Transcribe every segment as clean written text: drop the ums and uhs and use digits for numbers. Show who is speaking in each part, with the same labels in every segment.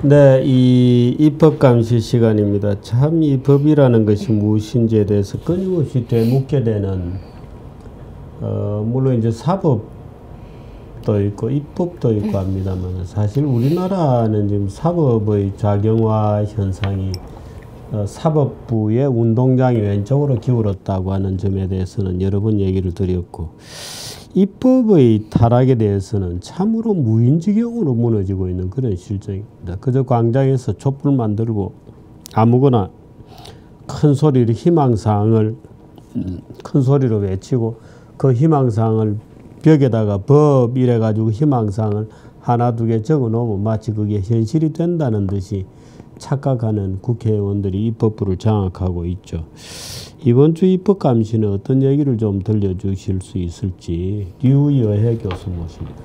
Speaker 1: 네, 이 입법 감시 시간입니다. 참 이 법이라는 것이 무엇인지에 대해서 끊임없이 되묻게 되는 물론 이제 사법도 있고 입법도 있고 합니다만 사실 우리나라는 지금 사법의 작용화 현상이 사법부의 운동장이 왼쪽으로 기울었다고 하는 점에 대해서는 여러 번 얘기를 드렸고 입법의 타락에 대해서는 참으로 무인지경으로 무너지고 있는 그런 실정입니다. 그저 광장에서 촛불 만들고 아무거나 큰 소리로 희망사항을 큰 소리로 외치고 그 희망사항을 벽에다가 법 이래가지고 희망사항을 하나 두 개 적어 놓으면 마치 그게 현실이 된다는 듯이 착각하는 국회의원들이 입법부를 장악하고 있죠. 이번 주 입법감시는 어떤 얘기를 좀 들려주실 수 있을지 류여혜 교수 모십니다.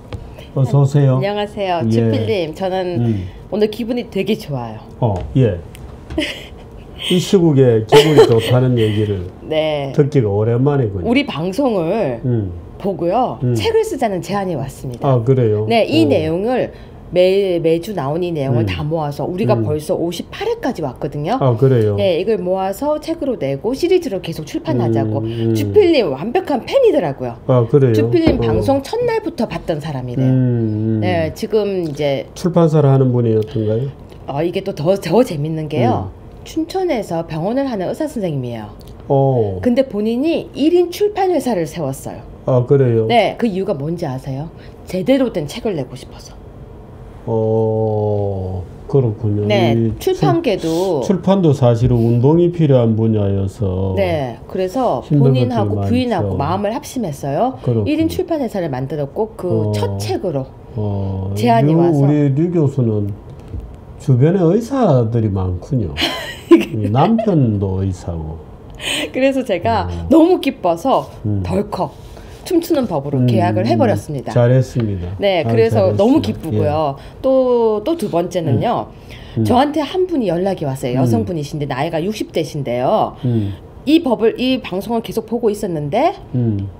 Speaker 1: 어서 오세요.
Speaker 2: 안녕하세요.
Speaker 1: 예.
Speaker 2: 주필님, 저는 오늘 기분이 되게 좋아요.
Speaker 1: 예. 이 시국에 기분이 좋다는 얘기를
Speaker 2: 네.
Speaker 1: 듣기가 오랜만이군요.
Speaker 2: 우리 방송을 보고요. 책을 쓰자는 제안이 왔습니다.
Speaker 1: 아, 그래요?
Speaker 2: 네, 이 내용을 매주 나온 이 내용을 다 모아서 우리가 벌써 58회까지 왔거든요.
Speaker 1: 아, 그래요?
Speaker 2: 네, 이걸 모아서 책으로 내고 시리즈로 계속 출판하자고. 주필님 완벽한 팬이더라고요.
Speaker 1: 아, 그래요?
Speaker 2: 주필님 방송 첫날부터 봤던 사람이래요. 네, 지금 이제
Speaker 1: 출판사를 하는 분이었던가요?
Speaker 2: 이게 또 더 재밌는 게요. 춘천에서 병원을 하는 의사 선생님이에요. 근데 본인이 1인 출판 회사를 세웠어요.
Speaker 1: 아, 그래요?
Speaker 2: 네, 그 이유가 뭔지 아세요? 제대로 된 책을 내고 싶어서.
Speaker 1: 그렇군요.
Speaker 2: 네, 출판계도
Speaker 1: 출판도 사실은 운동이 필요한 분야여서
Speaker 2: 네, 그래서 본인하고 부인하고 마음을 합심했어요. 그렇군요. 1인 출판 회사를 만들었고 그 첫 책으로 제안이 와서
Speaker 1: 우리 류 교수는 주변에 의사들이 많군요. 남편도 의사고.
Speaker 2: 그래서 제가 너무 기뻐서 덜컥 춤추는 법으로 계약을 해버렸습니다.
Speaker 1: 잘했습니다.
Speaker 2: 네, 그래서 잘했어요. 너무 기쁘고요. 예. 또 두 번째는요. 저한테 한 분이 연락이 왔어요. 여성분이신데 나이가 60대신데요. 이 방송을 계속 보고 있었는데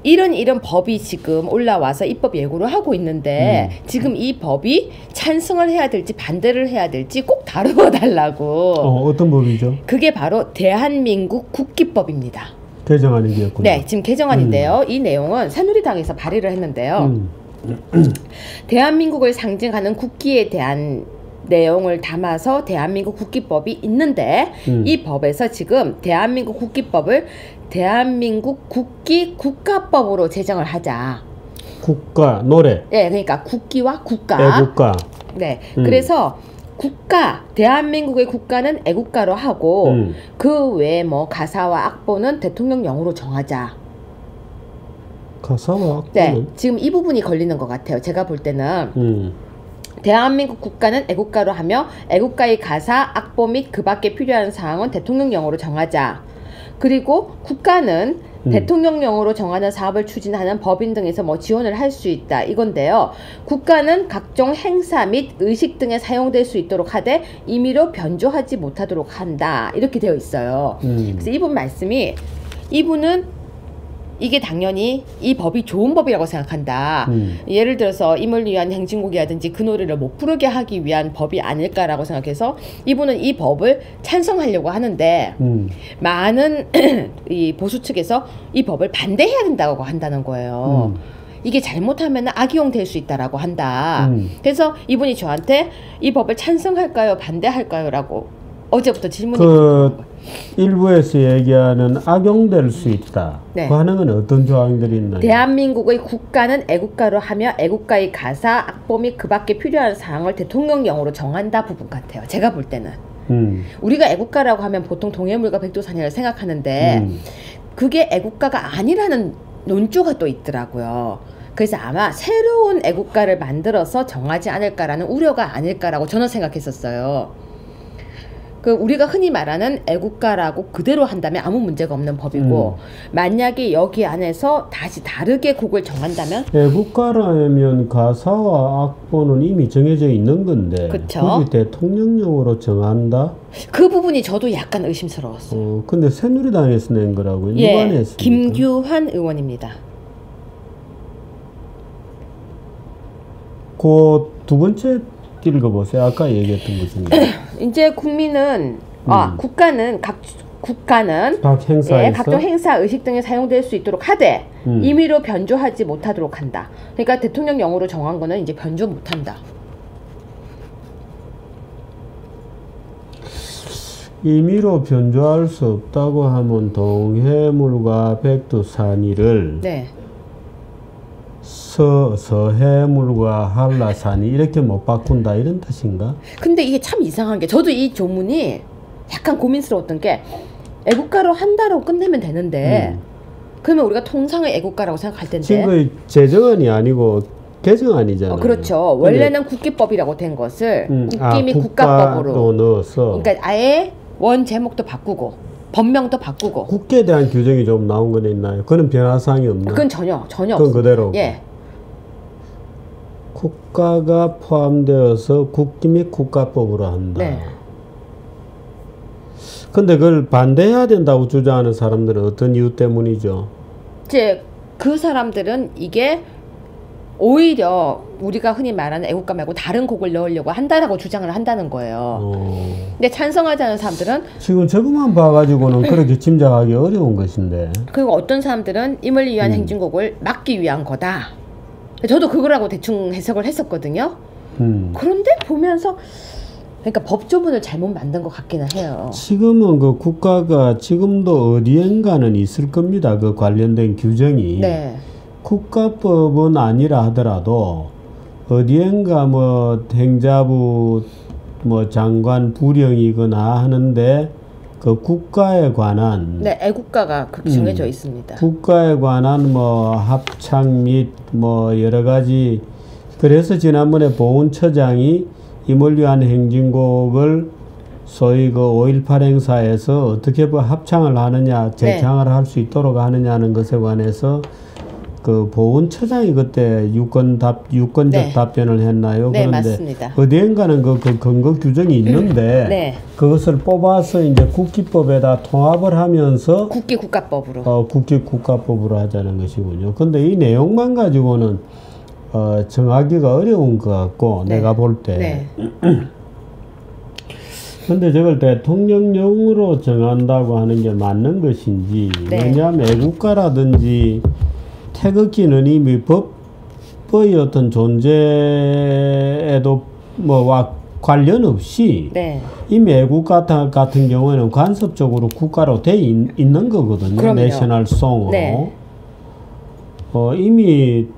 Speaker 2: 이런 법이 지금 올라와서 입법 예고를 하고 있는데 지금 이 법이 찬성을 해야 될지 반대를 해야 될지 꼭 다루어 달라고.
Speaker 1: 어떤 법이죠?
Speaker 2: 그게 바로 대한민국 국기법입니다.
Speaker 1: 개정안이 되었군요.
Speaker 2: 네, 지금 개정안인데요. 이 내용은 새누리당에서 발의를 했는데요. 대한민국을 상징하는 국기에 대한 내용을 담아서 대한민국 국기법이 있는데 이 법에서 지금 대한민국 국기법을 대한민국 국가법으로 제정을 하자.
Speaker 1: 국가, 노래.
Speaker 2: 네, 그러니까 국기와 국가.
Speaker 1: 애국가.
Speaker 2: 네, 그래서 대한민국의 국가는 애국가로 하고 그 외에 뭐 가사와 악보는 대통령령으로 정하자.
Speaker 1: 가사와 악보는?
Speaker 2: 네, 지금 이 부분이 걸리는 것 같아요. 제가 볼 때는 대한민국 국가는 애국가로 하며 애국가의 가사, 악보 및 그 밖에 필요한 사항은 대통령령으로 정하자. 그리고 국가는 대통령령으로 정하는 사업을 추진하는 법인 등에서 뭐 지원을 할 수 있다 이건데요. 국가는 각종 행사 및 의식 등에 사용될 수 있도록 하되 임의로 변조하지 못하도록 한다 이렇게 되어 있어요. 그래서 이분 말씀이 이분은 이게 당연히 이 법이 좋은 법이라고 생각한다. 예를 들어서 임을 위한 행진곡이라든지 그 노래를 못 부르게 하기 위한 법이 아닐까라고 생각해서 이분은 이 법을 찬성하려고 하는데 많은 이 보수 측에서 이 법을 반대해야 된다고 한다는 거예요. 이게 잘못하면 악용 될 수 있다라고 한다. 그래서 이분이 저한테 이 법을 찬성할까요 반대할까요 라고 어제부터 질문이
Speaker 1: 일부에서 얘기하는 악용될 수 있다.
Speaker 2: 네.
Speaker 1: 그 하나는 어떤 조항들이 있나요?
Speaker 2: 대한민국의 국가는 애국가로 하며 애국가의 가사, 악보 및 그 밖에 필요한 사항을 대통령령으로 정한다 부분 같아요. 제가 볼 때는. 우리가 애국가라고 하면 보통 동해물과 백두산이라고 생각하는데 그게 애국가가 아니라는 논조가 또 있더라고요. 그래서 아마 새로운 애국가를 만들어서 정하지 않을까라는 우려가 아닐까라고 저는 생각했었어요. 그 우리가 흔히 말하는 애국가라고 그대로 한다면 아무 문제가 없는 법이고 만약에 여기 안에서 다시 다르게 곡을 정한다면
Speaker 1: 애국가라면 가사와 악보는 이미 정해져 있는 건데
Speaker 2: 그쵸?
Speaker 1: 굳이 대통령령으로 정한다?
Speaker 2: 그 부분이 저도 약간 의심스러웠어요.
Speaker 1: 근데 새누리당에서 낸 거라고요? 누가
Speaker 2: 예,
Speaker 1: 냈습니까?
Speaker 2: 김규환 의원입니다.
Speaker 1: 그 두 번째 읽어보세요. 아까 얘기했던 것입니다.
Speaker 2: 이제 국민은 국가는
Speaker 1: 각 행사에서
Speaker 2: 각종 행사, 의식 등에 사용될 수 있도록 하되 임의로 변조하지 못하도록 한다. 그러니까 대통령령으로 정한 거는 이제 변조 못한다.
Speaker 1: 임의로 변조할 수 없다고 하면 동해물과 백두산이를
Speaker 2: 네.
Speaker 1: 서해물과 한라산이 이렇게 못 바꾼다 이런 뜻인가?
Speaker 2: 근데 이게 참 이상한 게 저도 이 조문이 약간 고민스러웠던 게 애국가로 한다라고 끝내면 되는데 그러면 우리가 통상의 애국가라고 생각할 텐데
Speaker 1: 지금 그 제정안이 아니고 개정안이잖아요.
Speaker 2: 그렇죠. 원래는 국기법이라고 된 것을 국기 및 국가법으로
Speaker 1: 넣어서
Speaker 2: 그러니까 아예 원 제목도 바꾸고 법명도 바꾸고
Speaker 1: 국기에 대한 규정이 좀 나온 건 있나요? 그건 변화사항이 없나?
Speaker 2: 그건 전혀
Speaker 1: 그건
Speaker 2: 없습니다.
Speaker 1: 그대로.
Speaker 2: 예.
Speaker 1: 국가가 포함되어서 국기 및 국가법으로 한다.
Speaker 2: 네.
Speaker 1: 근데 그걸 반대해야 된다고 주장하는 사람들은 어떤 이유 때문이죠?
Speaker 2: 이제 그 사람들은 이게 오히려 우리가 흔히 말하는 애국가 말고 다른 곡을 넣으려고 한다라고 주장을 한다는 거예요. 근데 찬성하지 않은 사람들은
Speaker 1: 지금 저것만 봐가지고는 그렇게 짐작하기 어려운 것인데.
Speaker 2: 그리고 어떤 사람들은 임을 위한 행진곡을 막기 위한 거다. 저도 그거라고 대충 해석을 했었거든요. 그런데 보면서 그러니까 법조문을 잘못 만든 것 같기는 해요.
Speaker 1: 지금은 그 국가가 지금도 어디엔가는 있을 겁니다. 그 관련된 규정이.
Speaker 2: 네.
Speaker 1: 국가법은 아니라 하더라도 어디엔가 뭐 행자부 뭐 장관 부령이거나 하는데 그 국가에 관한
Speaker 2: 네, 애국가가 그렇게 정해져 있습니다.
Speaker 1: 국가에 관한 뭐 합창 및 뭐 여러 가지 그래서 지난번에 보훈처장이 임을 위한 행진곡을 소위 그 5.18 행사에서 어떻게 합창을 하느냐 재창을 할 수 있도록 하느냐는 것에 관해서 그 보훈처장이 그때 유권적
Speaker 2: 네.
Speaker 1: 답변을 했나요?
Speaker 2: 네,
Speaker 1: 그런데
Speaker 2: 맞습니다.
Speaker 1: 어디엔가는 그 근거 규정이 있는데
Speaker 2: 네.
Speaker 1: 그것을 뽑아서 이제 국기법에다 통합을 하면서
Speaker 2: 국기 국가법으로.
Speaker 1: 국기 국가법으로 하자는 것이군요. 근데 이 내용만 가지고는 정하기가 어려운 것 같고
Speaker 2: 네.
Speaker 1: 내가 볼 때.
Speaker 2: 네.
Speaker 1: 근데 저걸 대통령령으로 정한다고 하는 게 맞는 것인지
Speaker 2: 네.
Speaker 1: 왜냐하면 애국가라든지 태극기는 이미 법의 어떤 존재에도 뭐와 관련 없이
Speaker 2: 네.
Speaker 1: 이미 애국가 같은 경우에는 간섭적으로 국가로 돼 있는 거거든요.
Speaker 2: 그럼요.
Speaker 1: 내셔널송으로.
Speaker 2: 네.
Speaker 1: 이미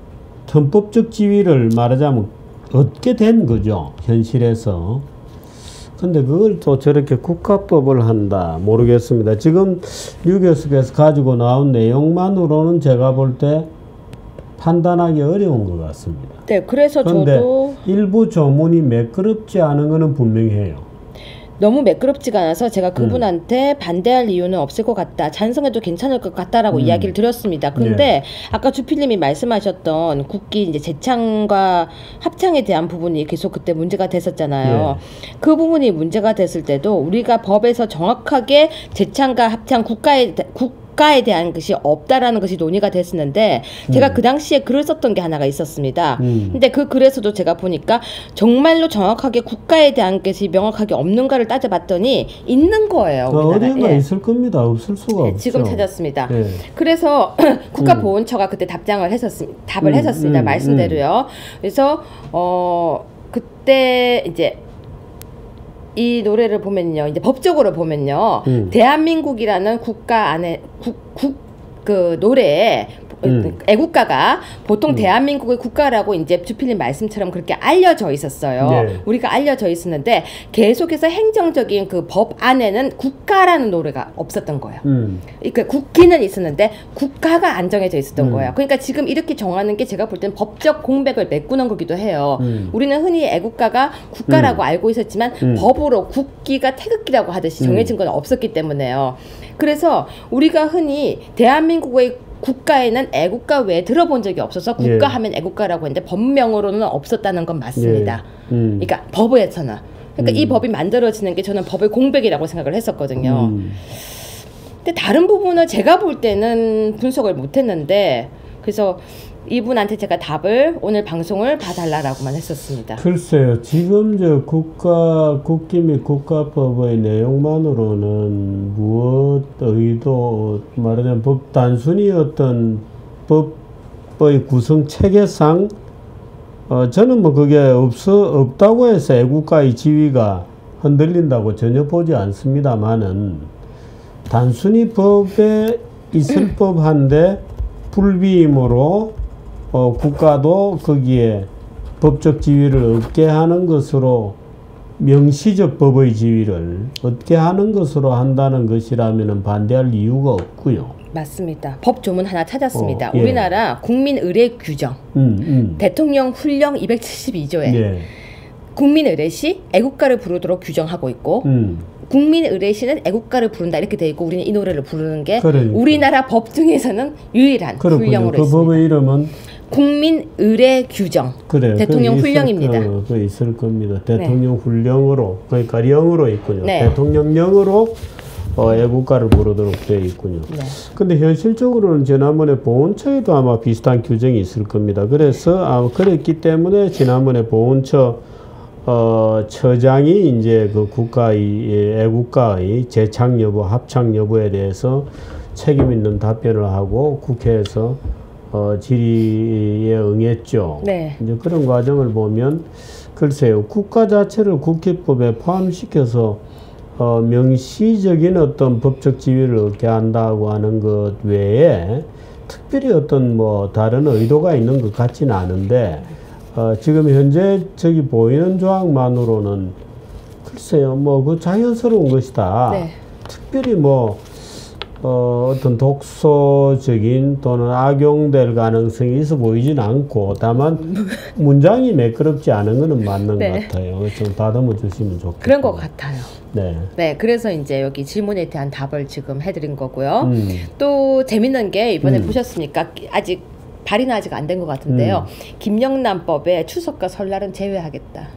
Speaker 1: 헌법적 지위를 말하자면 얻게 된 거죠. 현실에서. 근데 그걸 또 저렇게 국가법을 한다 모르겠습니다. 지금 류 교수께서 가지고 나온 내용만으로는 제가 볼 때 판단하기 어려운 것 같습니다.
Speaker 2: 네, 그래서 저도
Speaker 1: 일부 조문이 매끄럽지 않은 것은 분명해요.
Speaker 2: 너무 매끄럽지가 않아서 제가 그분한테 반대할 이유는 없을 것 같다. 찬성해도 괜찮을 것 같다라고 이야기를 드렸습니다. 근데 아까 주필님이 말씀하셨던 국기 이제 재창과 합창에 대한 부분이 계속 그때 문제가 됐었잖아요. 그 부분이 문제가 됐을 때도 우리가 법에서 정확하게 재창과 합창 국가에 대한 것이 없다라는 것이 논의가 됐었는데 제가 그 당시에 글을 썼던 게 하나가 있었습니다. 근데 그 글에서도 제가 보니까 정말로 정확하게 국가에 대한 것이 명확하게 없는가를 따져봤더니 있는 거예요.
Speaker 1: 어딘가 있을 겁니다. 없을 수가 없죠.
Speaker 2: 지금 찾았습니다. 그래서 국가보훈처가 그때 답을 했었습니다. 말씀대로요. 그래서 그때 이제 이 노래를 보면요, 이제 법적으로 보면요, 대한민국이라는 국가 안에 그 노래에 애국가가 보통 대한민국의 국가라고 이제 주필님 말씀처럼 그렇게 알려져 있었어요.
Speaker 1: 네.
Speaker 2: 우리가 알려져 있었는데 계속해서 행정적인 그 법 안에는 국가라는 노래가 없었던 거예요. 그러니까 국기는 있었는데 국가가 안 정해져 있었던 거예요. 그러니까 지금 이렇게 정하는 게 제가 볼 때는 법적 공백을 메꾸는 거기도 해요. 우리는 흔히 애국가가 국가라고 알고 있었지만 법으로 국기가 태극기라고 하듯이 정해진 건 없었기 때문에요. 그래서 우리가 흔히 대한민국의 국가에는 애국가 외에 들어본 적이 없어서 국가 하면 애국가라고 했는데 법명으로는 없었다는 건 맞습니다. 그러니까 법에서는. 그러니까 이 법이 만들어지는 게 저는 법의 공백이라고 생각을 했었거든요. 근데 다른 부분을 제가 볼 때는 분석을 못했는데 그래서 이분한테 제가 답을 오늘 방송을 봐달라고만 했었습니다.
Speaker 1: 글쎄요, 지금 저 국기 및 국가법의 내용만으로는 무엇 의도 말하자면 단순히 어떤 법의 구성 체계상 저는 뭐 그게 없다고 해서 애국가의 지위가 흔들린다고 전혀 보지 않습니다만은 단순히 법에 있을 법한데 불비임으로 국가도 거기에 법적 지위를 얻게 하는 것으로 명시적 법의 지위를 얻게 하는 것으로 한다는 것이라면 반대할 이유가 없고요.
Speaker 2: 맞습니다. 법 조문 하나 찾았습니다.
Speaker 1: 예.
Speaker 2: 우리나라 국민의례 규정 대통령 훈령 272조에
Speaker 1: 예.
Speaker 2: 국민의례시 애국가를 부르도록 규정하고 있고 국민의례시는 애국가를 부른다 이렇게 돼 있고 우리는 이 노래를 부르는 게
Speaker 1: 그러니까.
Speaker 2: 우리나라 법 중에서는 유일한
Speaker 1: 그렇군요.
Speaker 2: 훈령으로
Speaker 1: 그
Speaker 2: 있습니다.
Speaker 1: 법의 이름은
Speaker 2: 국민의례 규정
Speaker 1: 그래요.
Speaker 2: 대통령 훈령입니다.
Speaker 1: 그 있을 겁니다. 대통령 훈령으로 그러니까 령으로 있군요.
Speaker 2: 네.
Speaker 1: 대통령령으로 애국가를 부르도록 되어 있군요.
Speaker 2: 네.
Speaker 1: 근데 현실적으로는 지난번에 보훈처에도 아마 비슷한 규정이 있을 겁니다. 그래서 그랬기 때문에 지난번에 보훈처 처장이 이제 그 국가의 애국가의 재창 여부, 합창 여부에 대해서 책임 있는 답변을 하고 국회에서 질의에 응했죠.
Speaker 2: 네.
Speaker 1: 이제 그런 과정을 보면 글쎄요, 국가 자체를 국회법에 포함시켜서 명시적인 어떤 법적 지위를 얻게 한다고 하는 것 외에 특별히 어떤 뭐 다른 의도가 있는 것 같지는 않은데 지금 현재 저기 보이는 조항만으로는 글쎄요, 뭐 그 자연스러운 것이다.
Speaker 2: 네.
Speaker 1: 특별히 뭐 어떤 독소적인 또는 악용될 가능성이 있어 보이진 않고 다만 문장이 매끄럽지 않은 것은 맞는
Speaker 2: 네.
Speaker 1: 것 같아요. 좀 다듬어 주시면 좋겠어요.
Speaker 2: 그런 것 같아요.
Speaker 1: 네.
Speaker 2: 네, 그래서 이제 여기 질문에 대한 답을 지금 해드린 거고요. 또 재밌는 게 이번에 보셨습니까? 아직 발의는 아직 안 된 것 같은데요. 김영란법에 추석과 설날은 제외하겠다.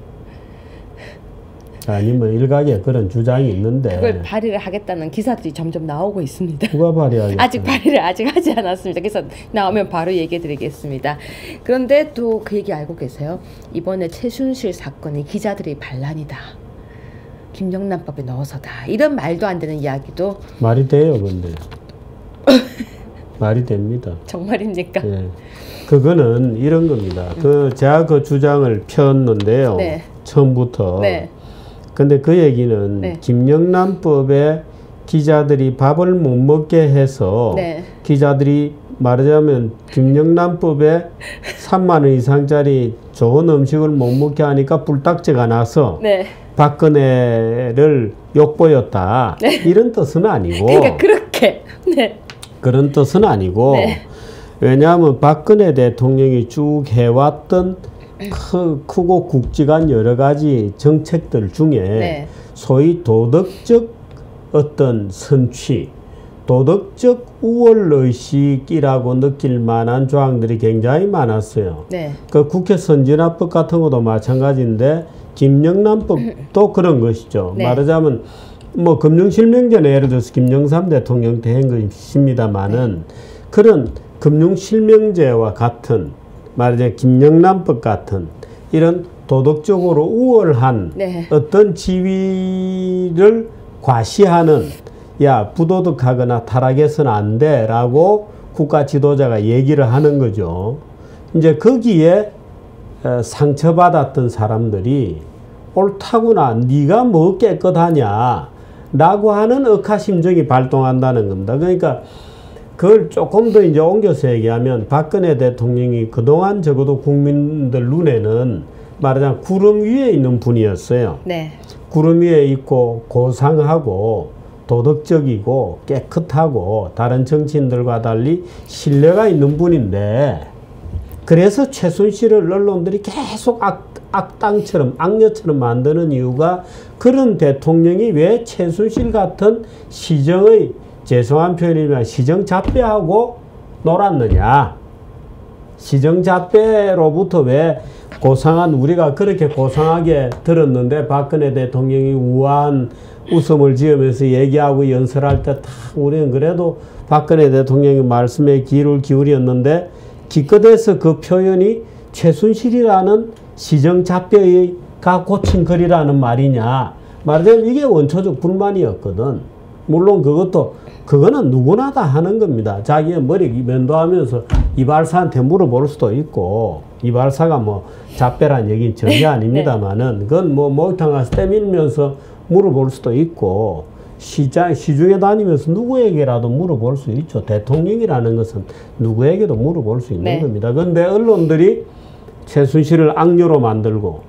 Speaker 1: 아니 뭐 일각에 그런 주장이 있는데
Speaker 2: 그걸 발의를 하겠다는 기사들이 점점 나오고 있습니다.
Speaker 1: 누가 발의하겠어요?
Speaker 2: 아직 발의를 아직 하지 않았습니다. 그래서 나오면 바로 얘기해 드리겠습니다. 그런데 또 그 얘기 알고 계세요? 이번에 최순실 사건이 기자들이 반란이다. 김영란법에 넣어서다. 이런 말도 안 되는 이야기도
Speaker 1: 말이 돼요, 근데 말이 됩니다.
Speaker 2: 정말입니까?
Speaker 1: 예. 그거는 이런 겁니다. 제가 그 주장을 폈는데요.
Speaker 2: 네.
Speaker 1: 처음부터.
Speaker 2: 네.
Speaker 1: 근데 그 얘기는
Speaker 2: 네.
Speaker 1: 김영란법에 기자들이 밥을 못 먹게 해서
Speaker 2: 네.
Speaker 1: 기자들이 말하자면 김영란법에 3만 원 이상짜리 좋은 음식을 못 먹게 하니까 불딱지가 나서
Speaker 2: 네.
Speaker 1: 박근혜를 욕보였다.
Speaker 2: 네.
Speaker 1: 이런 뜻은 아니고
Speaker 2: 그러니까 그렇게 네.
Speaker 1: 그런 뜻은 아니고
Speaker 2: 네.
Speaker 1: 왜냐하면 박근혜 대통령이 쭉 해왔던 크고 굵직한 여러 가지 정책들 중에
Speaker 2: 네.
Speaker 1: 소위 도덕적 어떤 선취, 도덕적 우월의식이라고 느낄 만한 조항들이 굉장히 많았어요.
Speaker 2: 네.
Speaker 1: 그 국회 선진화법 같은 것도 마찬가지인데 김영란법도 그런 것이죠.
Speaker 2: 네.
Speaker 1: 말하자면 뭐 금융실명제는 예를 들어서 김영삼 대통령 때 한 것입니다만은 그런 금융실명제와 같은 말하자면 김영란법 같은 이런 도덕적으로 우월한
Speaker 2: 네.
Speaker 1: 어떤 지위를 과시하는 야 부도덕하거나 타락해서는 안 돼라고 국가 지도자가 얘기를 하는 거죠. 이제 거기에 상처받았던 사람들이 옳다구나 네가 뭐 깨끗하냐 라고 하는 억하심정이 발동한다는 겁니다. 그러니까 그걸 조금 더 이제 옮겨서 얘기하면 박근혜 대통령이 그동안 적어도 국민들 눈에는 말하자면 구름 위에 있는 분이었어요.
Speaker 2: 네.
Speaker 1: 구름 위에 있고 고상하고 도덕적이고 깨끗하고 다른 정치인들과 달리 신뢰가 있는 분인데 그래서 최순실을 언론들이 계속 악당처럼 악녀처럼 만드는 이유가 그런 대통령이 왜 최순실 같은 시정의 죄송한 표현이지만 시정잡배하고 놀았느냐. 시정잡배로부터 왜 고상한 우리가 그렇게 고상하게 들었는데 박근혜 대통령이 우아한 웃음을 지으면서 얘기하고 연설할 때 다 우리는 그래도 박근혜 대통령의 말씀에 귀를 기울였는데 기껏해서 그 표현이 최순실이라는 시정잡혀가 고친 글이라는 말이냐. 말하자면 이게 원초적 불만이었거든. 물론 그거는 누구나 다 하는 겁니다. 자기의 머리 면도하면서 이발사한테 물어볼 수도 있고, 이발사가 뭐 잡배란 얘기는 전혀 아닙니다만은, 그건 뭐 목욕탕 가서 떼밀면서 물어볼 수도 있고, 시중에 다니면서 누구에게라도 물어볼 수 있죠. 대통령이라는 것은 누구에게도 물어볼 수 있는 겁니다. 그런데 언론들이 최순실을 악녀로 만들고,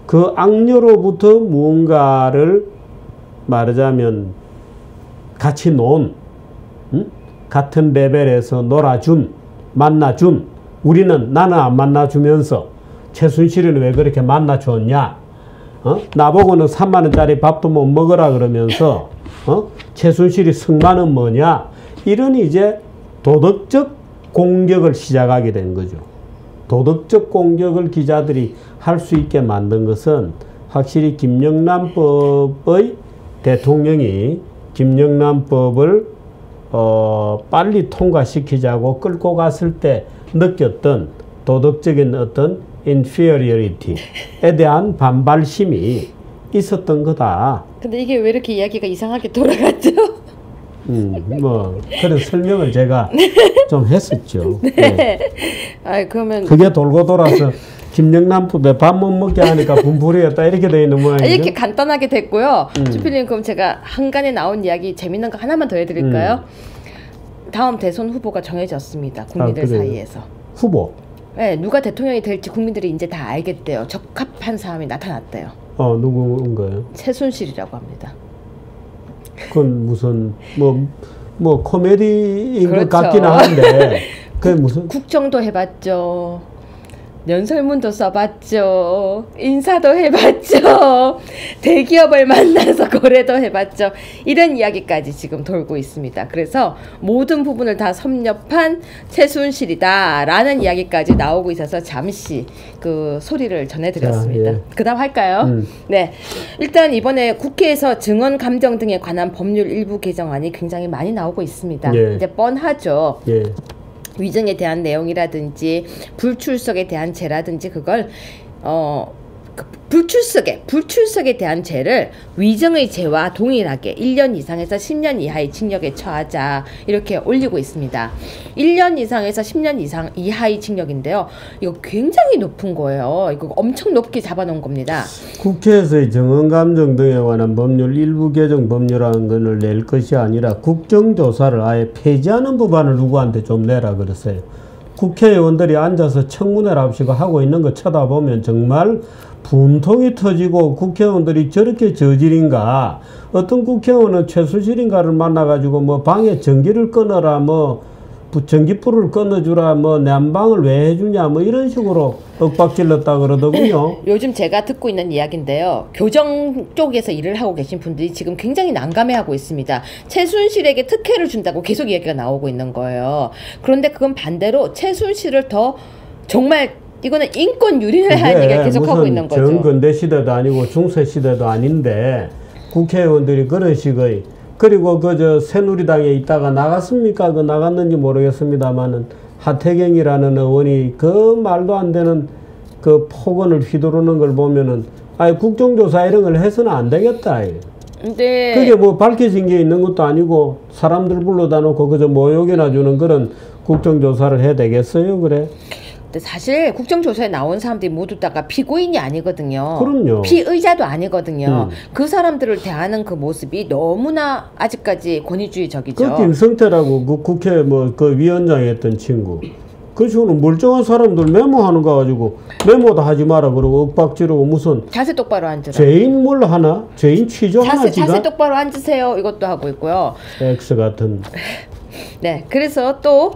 Speaker 1: 그 악녀로부터 무언가를 말하자면 같이 같은 레벨에서 놀아준, 만나준, 나는 안 만나주면서 최순실이는 왜 그렇게 만나줬냐? 나보고는 3만 원짜리 밥도 못 먹으라 그러면서 최순실이 승마는 뭐냐? 이런 이제 도덕적 공격을 시작하게 된 거죠. 도덕적 공격을 기자들이 할 수 있게 만든 것은 확실히 김영란법의 대통령이 김영란법을 빨리 통과시키자고 끌고 갔을 때 느꼈던 도덕적인 어떤 inferiority에 대한 반발심이 있었던 거다.
Speaker 2: 근데 이게 왜 이렇게 이야기가 이상하게 돌아갔죠?
Speaker 1: 그런 설명을 제가 좀 했었죠.
Speaker 2: 네. 그러면
Speaker 1: 그게 돌고 돌아서 김영란법에 밥 못 먹게 하니까 분풀이였다 이렇게 돼 있는 모양이죠.
Speaker 2: 이렇게 간단하게 됐고요. 주필님 그럼 제가 한간에 나온 이야기 재밌는 거 하나만 더 해드릴까요? 다음 대선 후보가 정해졌습니다. 국민들 사이에서.
Speaker 1: 후보?
Speaker 2: 네, 누가 대통령이 될지 국민들이 이제 다 알겠대요. 적합한 사람이 나타났대요.
Speaker 1: 누군가요?
Speaker 2: 최순실이라고 합니다.
Speaker 1: 그건 무슨 뭐 코미디인
Speaker 2: 그렇죠.
Speaker 1: 것 같기는 한데 그게 무슨
Speaker 2: 국정도 해봤죠. 연설문도 써봤죠. 인사도 해봤죠. 대기업을 만나서 거래도 해봤죠. 이런 이야기까지 지금 돌고 있습니다. 그래서 모든 부분을 다 섭렵한 최순실이다 라는 이야기까지 나오고 있어서 잠시 그 소리를 전해드렸습니다. 그 다음 할까요? 네, 일단 이번에 국회에서 증언 감정 등에 관한 법률 일부 개정안이 굉장히 많이 나오고 있습니다. 이제 뻔하죠. 위증에 대한 내용이라든지 불출석에 대한 죄라든지 그걸 불출석에 대한 죄를 위증의 죄와 동일하게 1년 이상에서 10년 이하의 징역에 처하자 이렇게 올리고 있습니다. 1년 이상에서 10년 이상 이하의 징역인데요. 이거 굉장히 높은 거예요. 이거 엄청 높게 잡아놓은 겁니다.
Speaker 1: 국회에서의 정언감정 등에 관한 법률 일부 개정 법률안 건을 낼 것이 아니라 국정조사를 아예 폐지하는 법안을 누구한테 좀 내라 그랬어요. 국회의원들이 앉아서 청문회를 합시고 하고 있는 거 쳐다보면 정말 분통이 터지고 국회의원들이 저렇게 저질인가. 어떤 국회의원은 최순실인가를 만나가지고 뭐 방에 전기를 끊어라, 뭐 전기불을 끊어주라, 뭐 난방을 왜 해주냐, 뭐 이런 식으로 윽박질렀다 그러더군요.
Speaker 2: 요즘 제가 듣고 있는 이야기인데요. 교정 쪽에서 일을 하고 계신 분들이 지금 굉장히 난감해하고 있습니다. 최순실에게 특혜를 준다고 계속 이야기가 나오고 있는 거예요. 그런데 그건 반대로 최순실을 더 정말 이거는 인권 유린을 하는 얘기를 계속하고 있는 거죠.
Speaker 1: 정근대 시대도 아니고 중세 시대도 아닌데 국회의원들이 그런 식의 그리고 그 새누리당에 있다가 나갔습니까? 그 나갔는지 모르겠습니다만은 하태경이라는 의원이 그 말도 안 되는 그 폭언을 휘두르는 걸 보면은 국정조사 이런 걸 해서는 안 되겠다.
Speaker 2: 근데
Speaker 1: 그게 뭐 밝혀진 게 있는 것도 아니고 사람들 불러다 놓고 그저 모욕이나 주는 그런 국정조사를 해야 되겠어요? 그래?
Speaker 2: 근데 사실 국정조사에 나온 사람들이 모두 다가 피고인이 아니거든요.
Speaker 1: 그럼요.
Speaker 2: 피의자도 아니거든요. 그 사람들을 대하는 그 모습이 너무나 아직까지 권위주의적이죠.
Speaker 1: 그 김성태라고 그 국회 그 위원장이 했던 친구. 그 친구는 멀쩡한 사람들 메모하는 거 가지고 메모도 하지 마라 그러고 윽박지르고 무슨
Speaker 2: 자세 똑바로 앉으라.
Speaker 1: 죄인 뭘 하나? 죄인 취조 하나 지가?
Speaker 2: 자세 똑바로 앉으세요. 이것도 하고 있고요.
Speaker 1: X 같은.
Speaker 2: 네, 그래서 또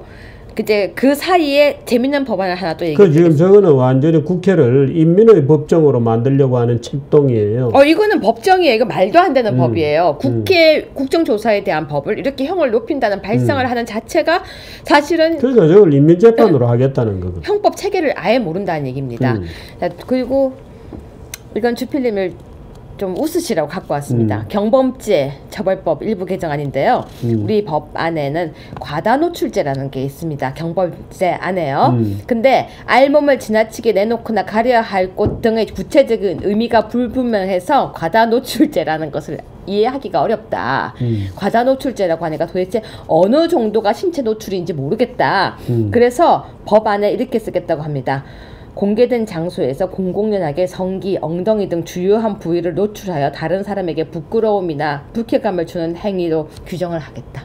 Speaker 2: 이제 그 사이에 재밌는 법안을 하나 또 얘기해
Speaker 1: 지금 저거는 완전히 국회를 인민의 법정으로 만들려고 하는 책동이에요.
Speaker 2: 이거는 법정이에요. 이거 말도 안 되는 법이에요. 국회 국정조사에 대한 법을 이렇게 형을 높인다는 발상을 하는 자체가 사실은
Speaker 1: 그러니까 저걸 인민재판으로 하겠다는 거거든.
Speaker 2: 형법 체계를 아예 모른다는 얘기입니다. 자, 그리고 이건 주필님을 좀 웃으시라고 갖고 왔습니다. 경범죄 처벌법 일부 개정안인데요. 우리 법 안에는 과다노출죄라는 게 있습니다. 경범죄 안에요. 근데 알몸을 지나치게 내놓거나 가려야 할 곳 등의 구체적인 의미가 불분명해서 과다노출죄라는 것을 이해하기가 어렵다. 과다노출죄라고 하니까 도대체 어느 정도가 신체 노출인지 모르겠다. 그래서 법 안에 이렇게 쓰겠다고 합니다. 공개된 장소에서 공공연하게 성기, 엉덩이 등 주요한 부위를 노출하여 다른 사람에게 부끄러움이나 불쾌감을 주는 행위로 규정을 하겠다.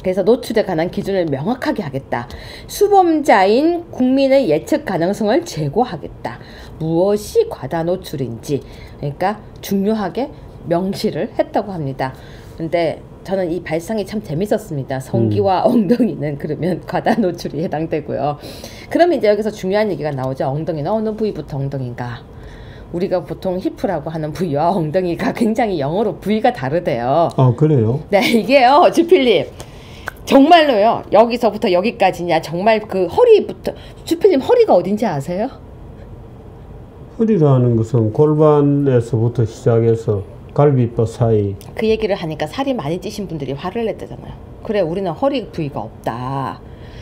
Speaker 2: 그래서 노출에 관한 기준을 명확하게 하겠다. 수범자인 국민의 예측 가능성을 제고하겠다. 무엇이 과다 노출인지 그러니까 중요하게 명시를 했다고 합니다. 근데 저는 이 발상이 참 재밌었습니다. 성기와 엉덩이는 그러면 과다 노출이 해당되고요. 그러면 이제 여기서 중요한 얘기가 나오죠. 엉덩이는 어느 부위부터 엉덩이인가? 우리가 보통 히프라고 하는 부위와 엉덩이가 굉장히 영어로 부위가 다르대요.
Speaker 1: 아, 그래요?
Speaker 2: 네, 이게요, 주필님. 정말로요. 여기서부터 여기까지냐. 정말 그 허리부터. 주필님 허리가 어딘지 아세요?
Speaker 1: 허리라는 것은 골반에서부터 시작해서 갈비뼈 사이.
Speaker 2: 그 얘기를 하니까 살이 많이 찌신 분들이 화를 냈다잖아요. 그래, 우리는 허리 부위가 없다.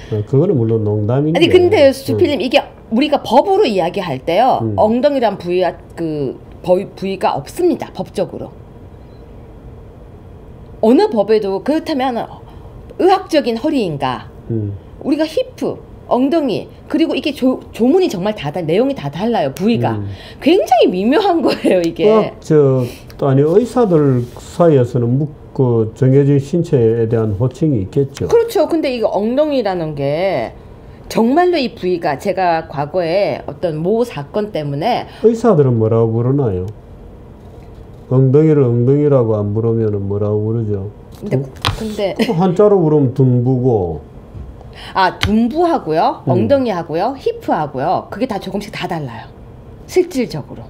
Speaker 1: 그거는 물론 농담인데.
Speaker 2: 아니 근데 주필님 이게 우리가 법으로 이야기할 때요. 엉덩이란 부위가 부위가 없습니다. 법적으로. 어느 법에도 그렇다면 의학적인 허리인가? 우리가 히프, 엉덩이 그리고 이게 조문이 정말 내용이 다 달라요. 부위가 굉장히 미묘한 거예요. 이게.
Speaker 1: 아니 의사들 사이에서는 그 정해진 신체에 대한 호칭이 있겠죠.
Speaker 2: 그렇죠. 근데 이거 엉덩이라는 게 정말로 이 부위가 제가 과거에 어떤 모 사건 때문에
Speaker 1: 의사들은 뭐라고 부르나요? 엉덩이를 엉덩이라고 안 부르면 뭐라고 부르죠?
Speaker 2: 근데
Speaker 1: 한자로 부르면 둔부고.
Speaker 2: 아, 둔부하고요, 엉덩이하고요, 히프하고요. 그게 다 조금씩 다 달라요. 실질적으로.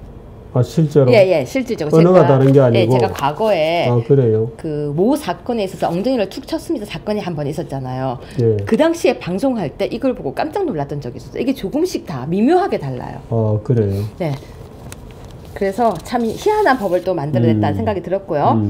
Speaker 1: 아, 실제로?
Speaker 2: 예, 실질적으로.
Speaker 1: 언어가 다른 게 아니고?
Speaker 2: 예, 제가 과거에
Speaker 1: 아, 그래요?
Speaker 2: 그 모 사건에 있어서 엉덩이를 툭 쳤습니다. 사건이 한 번 있었잖아요.
Speaker 1: 예.
Speaker 2: 그 당시에 방송할 때 이걸 보고 깜짝 놀랐던 적이 있었어요. 이게 조금씩 다 미묘하게 달라요.
Speaker 1: 아, 그래요?
Speaker 2: 네. 그래서 참 희한한 법을 또 만들어냈다는 생각이 들었고요.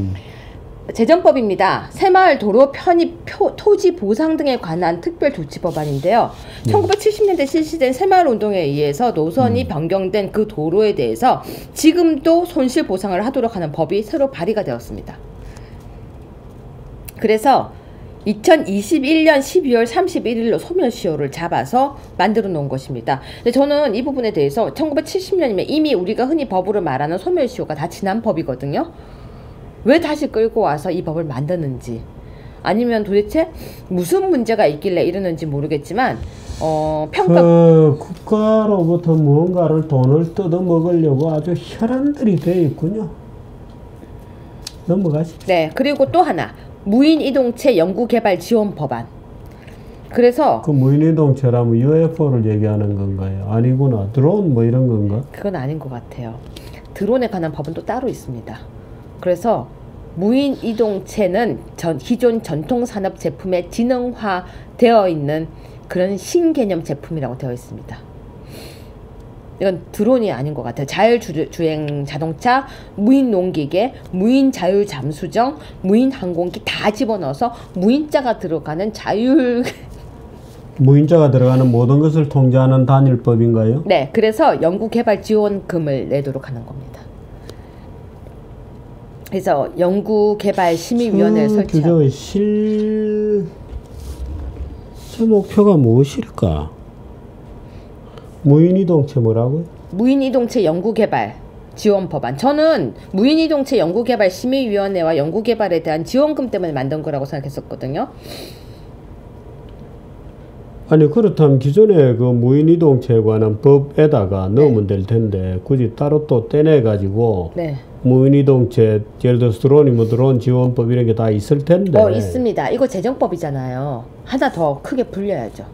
Speaker 2: 재정법입니다. 새마을 도로 편입 토지 보상 등에 관한 특별조치법안인데요. 1970년대 실시된 새마을 운동에 의해서 노선이 변경된 그 도로에 대해서 지금도 손실 보상을 하도록 하는 법이 새로 발의가 되었습니다. 그래서 2021년 12월 31일로 소멸시효를 잡아서 만들어 놓은 것입니다. 근데 저는 이 부분에 대해서 1970년이면 이미 우리가 흔히 법으로 말하는 소멸시효가 다 지난 법이거든요. 왜 다시 끌고 와서 이 법을 만드는지 아니면 도대체 무슨 문제가 있길래 이러는지 모르겠지만
Speaker 1: 국가로부터 무언가를 돈을 뜯어먹으려고 아주 혈안들이 되어 있군요. 넘어가시죠.
Speaker 2: 네, 그리고 또 하나 무인이동체 연구개발 지원 법안. 그래서
Speaker 1: 그 무인이동체라면 UFO를 얘기하는 건가요? 아니구나. 드론 뭐 이런 건가?
Speaker 2: 그건 아닌 것 같아요. 드론에 관한 법은 또 따로 있습니다. 그래서 무인이동체는 기존 전통산업 제품에 지능화되어 있는 그런 신개념 제품이라고 되어 있습니다. 이건 드론이 아닌 것 같아요. 자율주행 자동차, 무인 농기계, 무인 자율잠수정, 무인 항공기 다 집어넣어서 무인자가 들어가는
Speaker 1: 무인자가 들어가는 모든 것을 통제하는 단일법인가요?
Speaker 2: 네, 그래서 연구개발 지원금을 내도록 하는 겁니다. 그래서 연구개발심의위원회를 설치하고
Speaker 1: 규정의 제 목표가 무엇일까? 무인이동체 뭐라고요?
Speaker 2: 무인이동체 연구개발 지원 법안. 저는 무인이동체 연구개발심의위원회와 연구개발에 대한 지원금 때문에 만든 거라고 생각했었거든요.
Speaker 1: 아니 그렇다면 기존에 그 무인이동체에 관한 법에다가 넣으면 될 텐데 굳이 따로 또 떼내가지고 무인이동체 예를 들어서 드론이면 드론 지원법 이런 게 다 있을 텐데.
Speaker 2: 있습니다. 이거 재정법이잖아요. 하나 더 크게 불려야죠.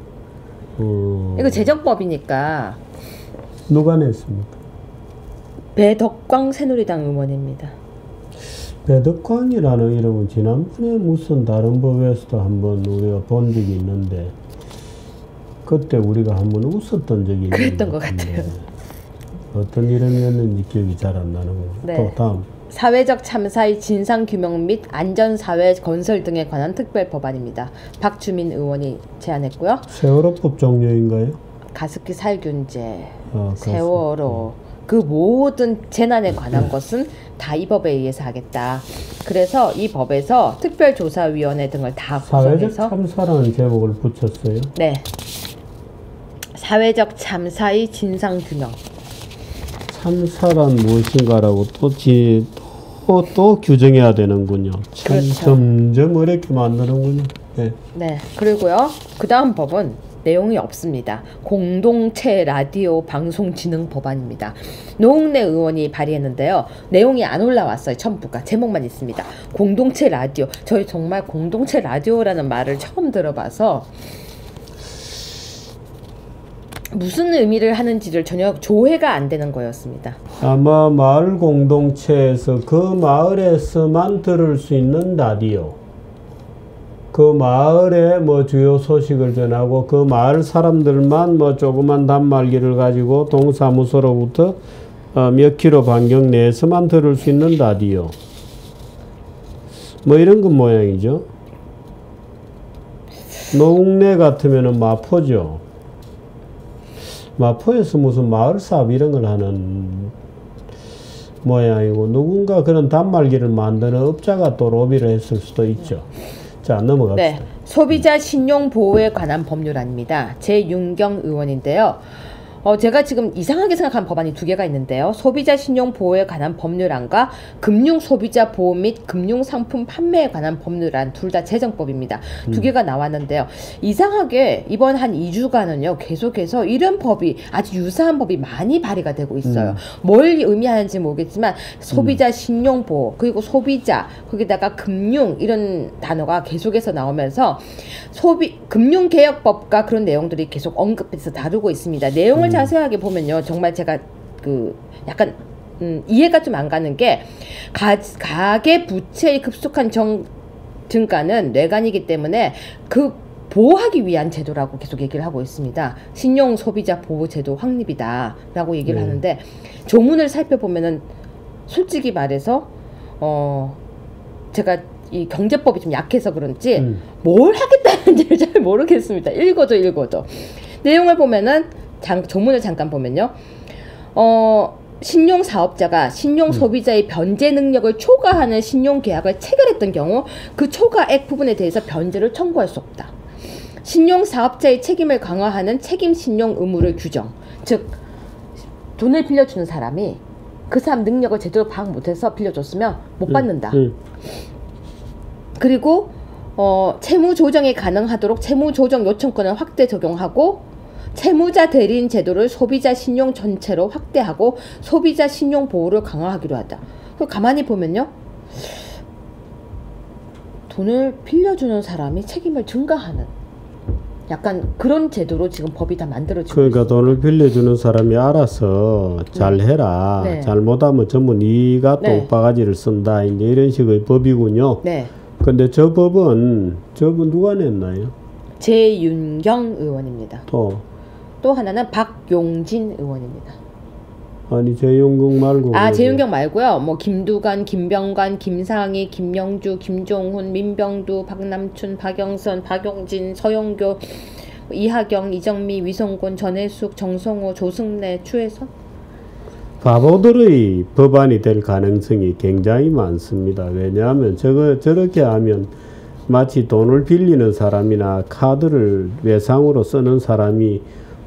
Speaker 2: 이거 재정법이니까.
Speaker 1: 누가 냈습니까?
Speaker 2: 배덕광 새누리당 의원입니다.
Speaker 1: 배덕광이라는 이름은 지난번에 무슨 다른 법에서도 한번 우리가 본 적이 있는데 그때 우리가 한번 웃었던 적이 있는
Speaker 2: 그랬던 것 같아요.
Speaker 1: 어떤 이름이었는지 기억이 잘 안 나는 거.
Speaker 2: 네.
Speaker 1: 또 다음.
Speaker 2: 사회적 참사의 진상규명 및 안전사회 건설 등에 관한 특별 법안입니다. 박주민 의원이 제안했고요.
Speaker 1: 세월호법 종류인가요?
Speaker 2: 가습기 살균제,
Speaker 1: 그렇습니다.
Speaker 2: 세월호 그 모든 재난에 관한 것은 다 이 법에 의해서 하겠다. 그래서 이 법에서 특별조사위원회 등을 다
Speaker 1: 사회적
Speaker 2: 구성해서
Speaker 1: 참사라는 제목을 붙였어요.
Speaker 2: 네. 사회적 참사의 진상규명.
Speaker 1: 참사란 무엇인가라고 또 규정해야 되는군요. 참
Speaker 2: 그렇죠.
Speaker 1: 점점 어렵게 만드는군요. 네.
Speaker 2: 네. 그리고요. 그 다음 법은 내용이 없습니다. 공동체 라디오 방송진흥 법안입니다. 노웅래 의원이 발의했는데요. 내용이 안 올라왔어요. 첨부가. 제목만 있습니다. 공동체 라디오. 저희 정말 공동체 라디오라는 말을 처음 들어봐서 무슨 의미를 하는지를 전혀 조회가 안 되는 거였습니다.
Speaker 1: 아마 마을 공동체에서 그 마을에서만 들을 수 있는 라디오, 그 마을의 뭐 주요 소식을 전하고 그 마을 사람들만 뭐 조그만 단말기를 가지고 동사무소로부터 몇 킬로 반경 내에서만 들을 수 있는 라디오, 뭐 이런 건 모양이죠. 노웅래 같으면은 마포죠. 마포에서 무슨 마을 사업 이런 걸 하는 모양이고, 누군가 그런 단말기를 만드는 업자가 또 로비를 했을 수도 있죠. 자, 넘어갑시다.
Speaker 2: 네, 소비자 신용 보호에 관한 법률안입니다. 제윤경 의원인데요. 제가 지금 이상하게 생각한 법안이 두 개가 있는데요. 소비자 신용 보호에 관한 법률안과 금융 소비자 보호 및 금융 상품 판매에 관한 법률안 둘 다 제정법입니다. 두 개가 나왔는데요. 이상하게 이번 한 2주간은요. 계속해서 이런 법이 아주 유사한 법이 많이 발의가 되고 있어요. 뭘 의미하는지 모르겠지만 소비자 신용 보호 그리고 소비자 거기다가 금융 이런 단어가 계속해서 나오면서 금융개혁법과 그런 내용들이 계속 언급해서 다루고 있습니다. 내용을 자세하게 보면요, 정말 제가 약간 이해가 좀 안 가는 게 가계 부채의 급속한 증가는 뇌관이기 때문에 그 보호하기 위한 제도라고 계속 얘기를 하고 있습니다. 신용 소비자 보호 제도 확립이다라고 얘기를 하는데 조문을 살펴보면은 솔직히 말해서 제가 이 경제법이 좀 약해서 그런지 뭘 하겠다는지를 잘 모르겠습니다. 읽어도 내용을 보면은 조문을 잠깐 보면요. 신용 사업자가 신용 소비자의 변제 능력을 초과하는 신용 계약을 체결했던 경우 그 초과액 부분에 대해서 변제를 청구할 수 없다. 신용 사업자의 책임을 강화하는 책임 신용 의무를 규정. 즉 돈을 빌려주는 사람이 그 사람 능력을 제대로 파악 못해서 빌려줬으면 못 받는다. 그리고 채무 조정이 가능하도록 채무 조정 요청권을 확대 적용하고 채무자 대리인 제도를 소비자 신용 전체로 확대하고 소비자 신용 보호를 강화하기로 하다. 가만히 보면요. 돈을 빌려주는 사람이 책임을 증가하는 약간 그런 제도로 지금 법이 다 만들어지고
Speaker 1: 그러니까
Speaker 2: 있어요.
Speaker 1: 돈을 빌려주는 사람이 알아서 잘해라.
Speaker 2: 네.
Speaker 1: 잘못하면 전부 네가
Speaker 2: 네.
Speaker 1: 또 바가지를 쓴다. 이제 이런 식의 법이군요.
Speaker 2: 네.
Speaker 1: 근데 저분 누가 냈나요?
Speaker 2: 제윤경 의원입니다.
Speaker 1: 또
Speaker 2: 하나는 박용진 의원입니다.
Speaker 1: 아니 제윤경 말고
Speaker 2: 제윤경 말고요. 뭐 김두관, 김병관, 김상희, 김영주, 김종훈, 민병두, 박남춘, 박영선, 박용진, 서영교, 이하경, 이정미, 위성곤, 전혜숙, 정성호, 조승래, 추혜선.
Speaker 1: 바보들의 법안이 될 가능성이 굉장히 많습니다. 왜냐하면 저렇게 하면 마치 돈을 빌리는 사람이나 카드를 외상으로 쓰는 사람이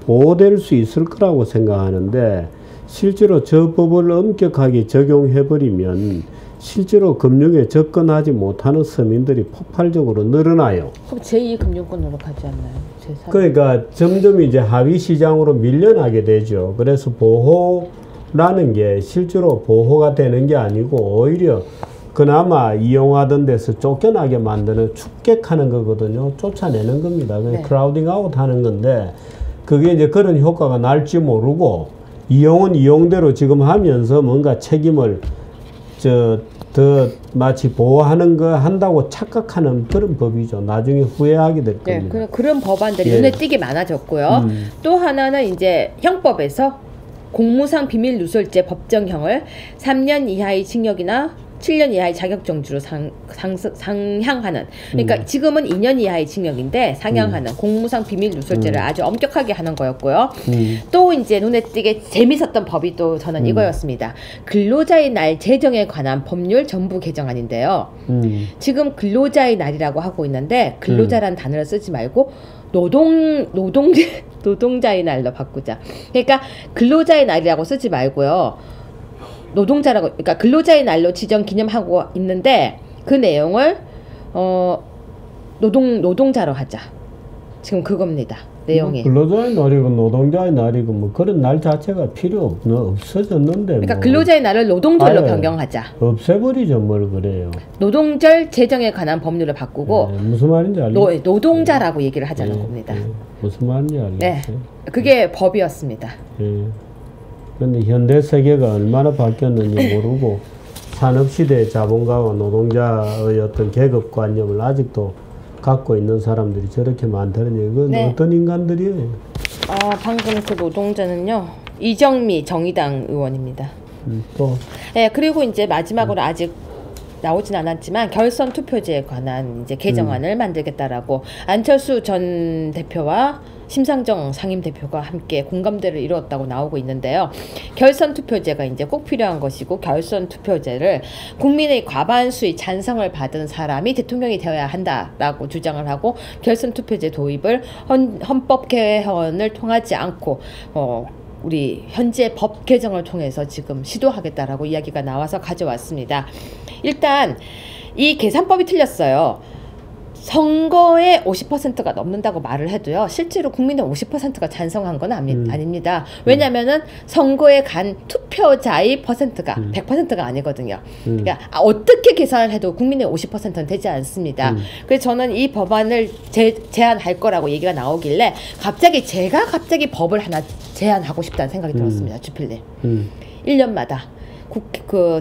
Speaker 1: 보호될 수 있을 거라고 생각하는데 실제로 저 법을 엄격하게 적용해버리면 실제로 금융에 접근하지 못하는 서민들이 폭발적으로 늘어나요.
Speaker 2: 그럼 제2금융권으로 가지 않나요? 제3.
Speaker 1: 그러니까 점점 이제 하위 시장으로 밀려나게 되죠. 그래서 보호라는 게 실제로 보호가 되는 게 아니고 오히려 그나마 이용하던 데서 쫓겨나게 만드는 축객하는 거거든요. 쫓아내는 겁니다.
Speaker 2: 네.
Speaker 1: 크라우딩 아웃 하는 건데 그게 이제 그런 효과가 날지 모르고 이용은 이용대로 지금 하면서 뭔가 책임을 더 마치 보호하는 거 한다고 착각하는 그런 법이죠. 나중에 후회하게 될
Speaker 2: 네,
Speaker 1: 겁니다.
Speaker 2: 그런 법안들이
Speaker 1: 예.
Speaker 2: 눈에 띄게 많아졌고요. 또 하나는 이제 형법에서 공무상 비밀 누설죄 법정형을 3년 이하의 징역이나 7년 이하의 자격정지로 상향하는, 그러니까 지금은 2년 이하의 징역인데 상향하는 공무상 비밀 누설죄를 아주 엄격하게 하는 거였고요. 또 이제 눈에 띄게 재밌었던 법이 또 저는 이거였습니다. 근로자의 날 제정에 관한 법률 전부 개정안인데요. 지금 근로자의 날이라고 하고 있는데 근로자란 단어를 쓰지 말고 노동자의 날로 바꾸자. 그러니까 근로자의 날이라고 쓰지 말고요. 그러니까 근로자의 날로 지정 기념하고 있는데 그 내용을 노동자로 하자. 지금 그겁니다. 내용이.
Speaker 1: 근로자의 날이고 노동자의 날이고 뭐 그런 날 자체가 없어졌는데.
Speaker 2: 그러니까 근로자의 날을 노동절로 변경하자.
Speaker 1: 없애버리죠, 뭘 그래요.
Speaker 2: 노동절 제정에 관한 법률을 바꾸고.
Speaker 1: 네, 무슨 말인지 알겠어요.
Speaker 2: 노동자라고 얘기를 하자는 겁니다.
Speaker 1: 무슨 말인지 알겠어요.
Speaker 2: 네, 그게 법이었습니다.
Speaker 1: 근데 현대 세계가 얼마나 바뀌었는지 모르고 산업시대의 자본가와 노동자의 어떤 계급관념을 아직도 갖고 있는 사람들이 저렇게 많다는 얘기는 어떤 인간들이에요?
Speaker 2: 방금 그 노동자는요, 이정미 정의당 의원입니다.
Speaker 1: 또?
Speaker 2: 네, 그리고 이제 마지막으로 아직 나오진 않았지만 결선 투표제에 관한 이제 개정안을 만들겠다라고 안철수 전 대표와 심상정 상임대표가 함께 공감대를 이루었다고 나오고 있는데요. 결선 투표제가 이제 꼭 필요한 것이고, 결선 투표제를 국민의 과반수의 찬성을 받은 사람이 대통령이 되어야 한다라고 주장을 하고, 결선 투표제 도입을 헌법 개헌을 통하지 않고 우리 현재 법 개정을 통해서 지금 시도하겠다라고 이야기가 나와서 가져왔습니다. 일단 이 계산법이 틀렸어요. 선거에 50%가 넘는다고 말을 해도요, 실제로 국민의 50%가 찬성한 건 아닙니다. 왜냐면은 선거에 간 투표자의 퍼센트가 100%가 아니거든요. 그러니까 어떻게 계산을 해도 국민의 50%는 되지 않습니다. 그래서 저는 이 법안을 제안할 거라고 얘기가 나오길래 제가 갑자기 법을 하나 제안하고 싶다는 생각이 들었습니다. 주필님. 1년마다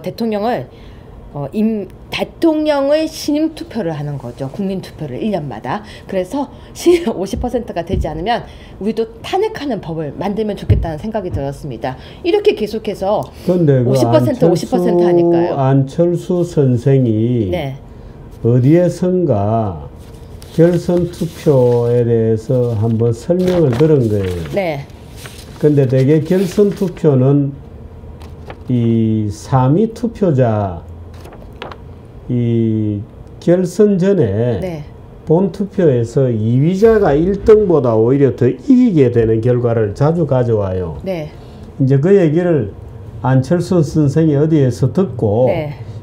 Speaker 2: 대통령을 대통령의 신임 투표를 하는 거죠. 국민 투표를 1년마다. 그래서 50%가 되지 않으면 우리도 탄핵하는 법을 만들면 좋겠다는 생각이 들었습니다. 이렇게 계속해서 50% 하니까요.
Speaker 1: 안철수 선생이 어디에선가 결선 투표에 대해서 한번 설명을 들은 거예요. 근데 대개 결선 투표는 이 3위 투표자 이 결선 전에 본 투표에서 2위자가 1등보다 오히려 더 이기게 되는 결과를 자주 가져와요. 이제 그 얘기를 안철수 선생이 어디에서 듣고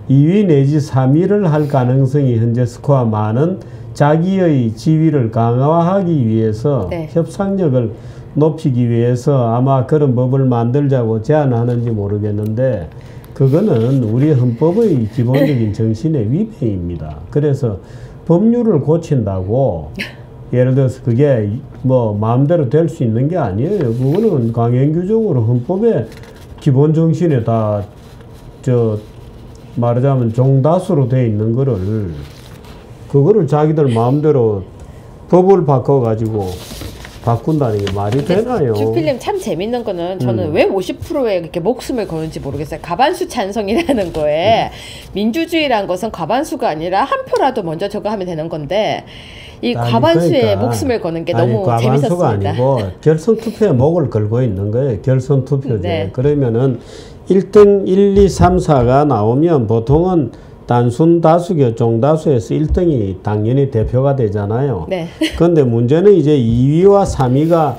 Speaker 1: 2위 내지 3위를 할 가능성이 현재 스코어 많은 자기의 지위를 강화하기 위해서 협상력을 높이기 위해서 아마 그런 법을 만들자고 제안하는지 모르겠는데, 그거는 우리 헌법의 기본적인 정신의 위배입니다. 그래서 법률을 고친다고 예를 들어서 그게 뭐 마음대로 될 수 있는 게 아니에요. 그거는 강행규정으로 헌법의 기본 정신에 다 말하자면 종다수로 돼 있는 그거를 자기들 마음대로 법을 바꿔가지고 바꾼다는 게 말이 되나요?
Speaker 2: 주필님 참 재밌는 거는 저는 왜 50%에 이렇게 목숨을 거는지 모르겠어요. 과반수 찬성이라는 거에 민주주의라는 것은 과반수가 아니라 한 표라도 먼저 저거 하면 되는 건데 이 과반수에 목숨을 거는 게 너무 재밌었습니다.
Speaker 1: 과반수가 아니고 결선 투표에 목을 걸고 있는 거예요. 결선 투표제. 그러면은 1등 1, 2, 3, 4가 나오면 보통은 단순 다수교 종다수에서 1등이 당연히 대표가 되잖아요. 그런데 문제는 이제 2위와 3위가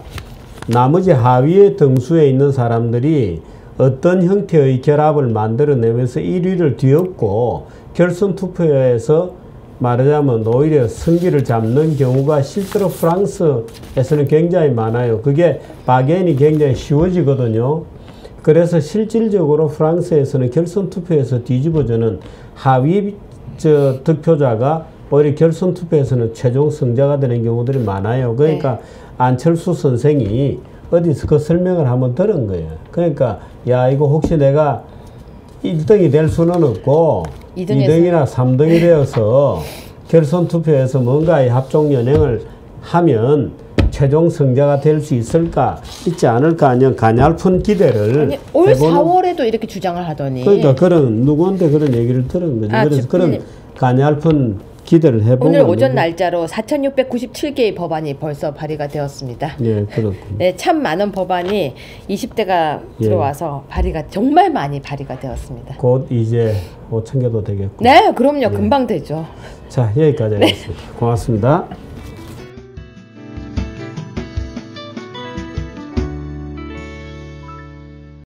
Speaker 1: 나머지 하위의 등수에 있는 사람들이 어떤 형태의 결합을 만들어내면서 1위를 뒤엎고 결선 투표에서 말하자면 오히려 승기를 잡는 경우가 실제로 프랑스에서는 굉장히 많아요. 그게 바겐이 굉장히 쉬워지거든요. 그래서 실질적으로 프랑스에서는 결선 투표에서 뒤집어지는 하위 득표자가 오히려 결선 투표에서는 최종 승자가 되는 경우들이 많아요. 그러니까 안철수 선생이 어디서 그 설명을 한번 들은 거예요. 그러니까 야 이거 혹시 내가 1등이 될 수는 없고 2등이나 3등이 되어서 결선 투표에서 뭔가의 합종 연행을 하면 최종 성자가 될 수 있을까 있지 않을까 하는 가냘픈 기대를
Speaker 2: 아니, 올
Speaker 1: 해보는,
Speaker 2: 4월에도 이렇게 주장을 하더니
Speaker 1: 그러니까 그런 누구한테 그런 얘기를 들은 거죠. 그래서 그런 가냘픈 기대를 해보면
Speaker 2: 오늘 오전 날짜로 4,697개의 법안이 벌써 발의가 되었습니다.
Speaker 1: 예, 그렇군요.
Speaker 2: 네, 참 많은 법안이 20대가 들어와서 발의가 정말 많이 발의가 되었습니다.
Speaker 1: 곧 이제 5,000개도 되겠고.
Speaker 2: 네, 그럼요. 금방 되죠.
Speaker 1: 자, 여기까지 하겠습니다. 고맙습니다.